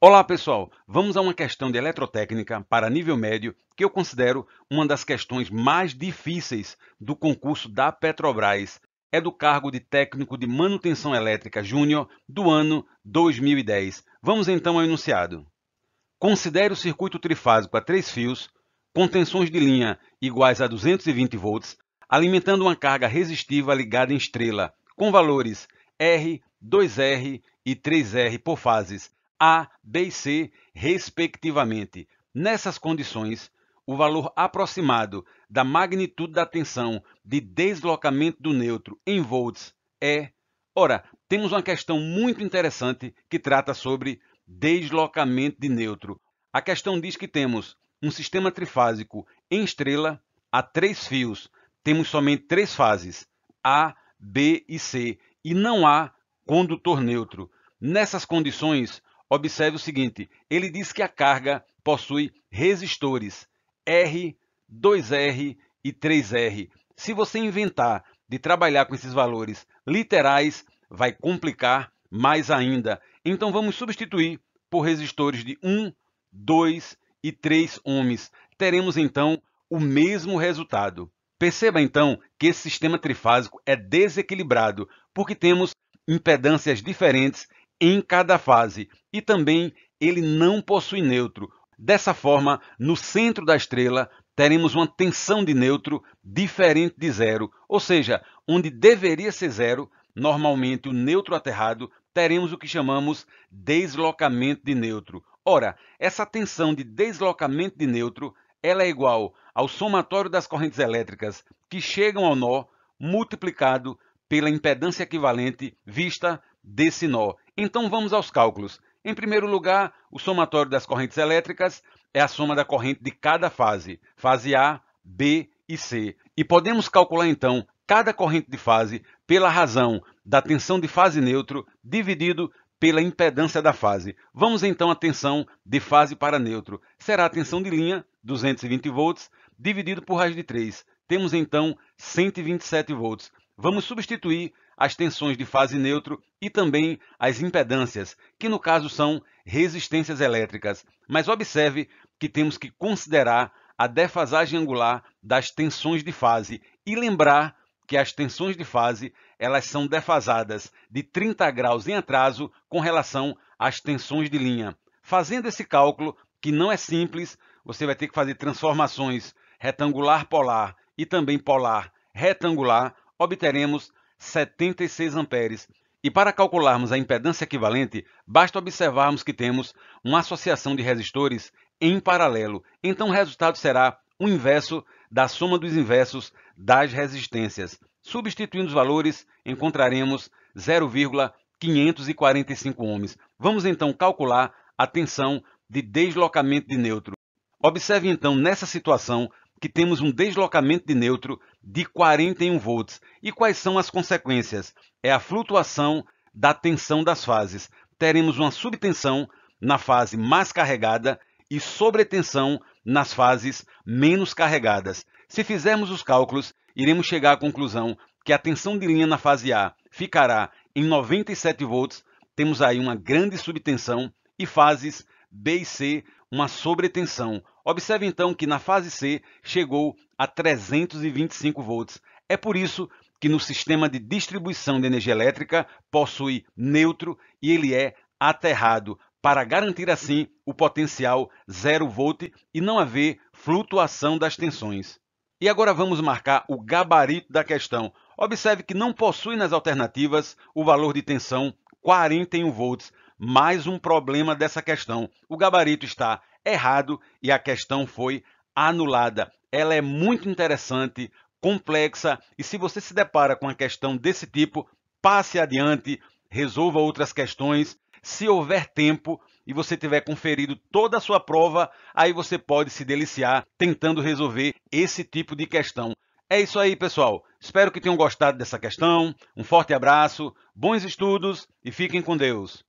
Olá pessoal, vamos a uma questão de eletrotécnica para nível médio que eu considero uma das questões mais difíceis do concurso da Petrobras. É do cargo de técnico de manutenção elétrica júnior do ano 2010. Vamos então ao enunciado. Considere o circuito trifásico a 3 fios, com tensões de linha iguais a 220 volts, alimentando uma carga resistiva ligada em estrela, com valores R, 2R e 3R por fases A, B e C, respectivamente. Nessas condições, o valor aproximado da magnitude da tensão de deslocamento do nêutron em volts é... Ora, temos uma questão muito interessante que trata sobre deslocamento de nêutron. A questão diz que temos um sistema trifásico em estrela a 3 fios. Temos somente 3 fases, A, B e C, e não há condutor neutro. Nessas condições, observe o seguinte, ele diz que a carga possui resistores R, 2R e 3R. Se você inventar de trabalhar com esses valores literais, vai complicar mais ainda. Então vamos substituir por resistores de 1, 2 e 3 ohms. Teremos então o mesmo resultado. Perceba então que esse sistema trifásico é desequilibrado, porque temos impedâncias diferentes em cada fase e também ele não possui nêutron. Dessa forma, no centro da estrela, teremos uma tensão de nêutron diferente de zero, ou seja, onde deveria ser zero, normalmente o nêutron aterrado, teremos o que chamamos deslocamento de nêutron. Ora, essa tensão de deslocamento de nêutron ela é igual ao somatório das correntes elétricas que chegam ao nó multiplicado pela impedância equivalente vista desse nó. Então vamos aos cálculos. Em primeiro lugar, o somatório das correntes elétricas é a soma da corrente de cada fase, fase A, B e C. E podemos calcular então cada corrente de fase pela razão da tensão de fase neutro dividido pela impedância da fase. Vamos então à tensão de fase para neutro. Será a tensão de linha, 220 volts, dividido por raiz de 3. Temos então 127 volts. Vamos substituir as tensões de fase neutro e também as impedâncias, que no caso são resistências elétricas. Mas observe que temos que considerar a defasagem angular das tensões de fase e lembrar que as tensões de fase elas são defasadas de 30 graus em atraso com relação às tensões de linha. Fazendo esse cálculo, que não é simples, você vai ter que fazer transformações retangular-polar e também polar-retangular, obteremos 76 amperes. E para calcularmos a impedância equivalente, basta observarmos que temos uma associação de resistores em paralelo. Então o resultado será o inverso da soma dos inversos das resistências. Substituindo os valores, encontraremos 0,545 ohms. Vamos então calcular a tensão de deslocamento de nêutron. Observe então nessa situação que temos um deslocamento de nêutron de 41 volts. E quais são as consequências? É a flutuação da tensão das fases. Teremos uma subtensão na fase mais carregada e sobretensão nas fases menos carregadas. Se fizermos os cálculos, iremos chegar à conclusão que a tensão de linha na fase A ficará em 97 volts, temos aí uma grande subtensão, e fases B e C, uma sobretensão. Observe então que na fase C chegou a 325 volts. É por isso que no sistema de distribuição de energia elétrica possui neutro e ele é aterrado, para garantir assim o potencial 0 volt e não haver flutuação das tensões. E agora vamos marcar o gabarito da questão. Observe que não possui nas alternativas o valor de tensão 41 volts. Mais um problema dessa questão. O gabarito está errado e a questão foi anulada. Ela é muito interessante, complexa, e se você se depara com uma questão desse tipo, passe adiante, resolva outras questões. Se houver tempo e você tiver conferido toda a sua prova, aí você pode se deliciar tentando resolver esse tipo de questão. É isso aí, pessoal. Espero que tenham gostado dessa questão. Um forte abraço, bons estudos e fiquem com Deus.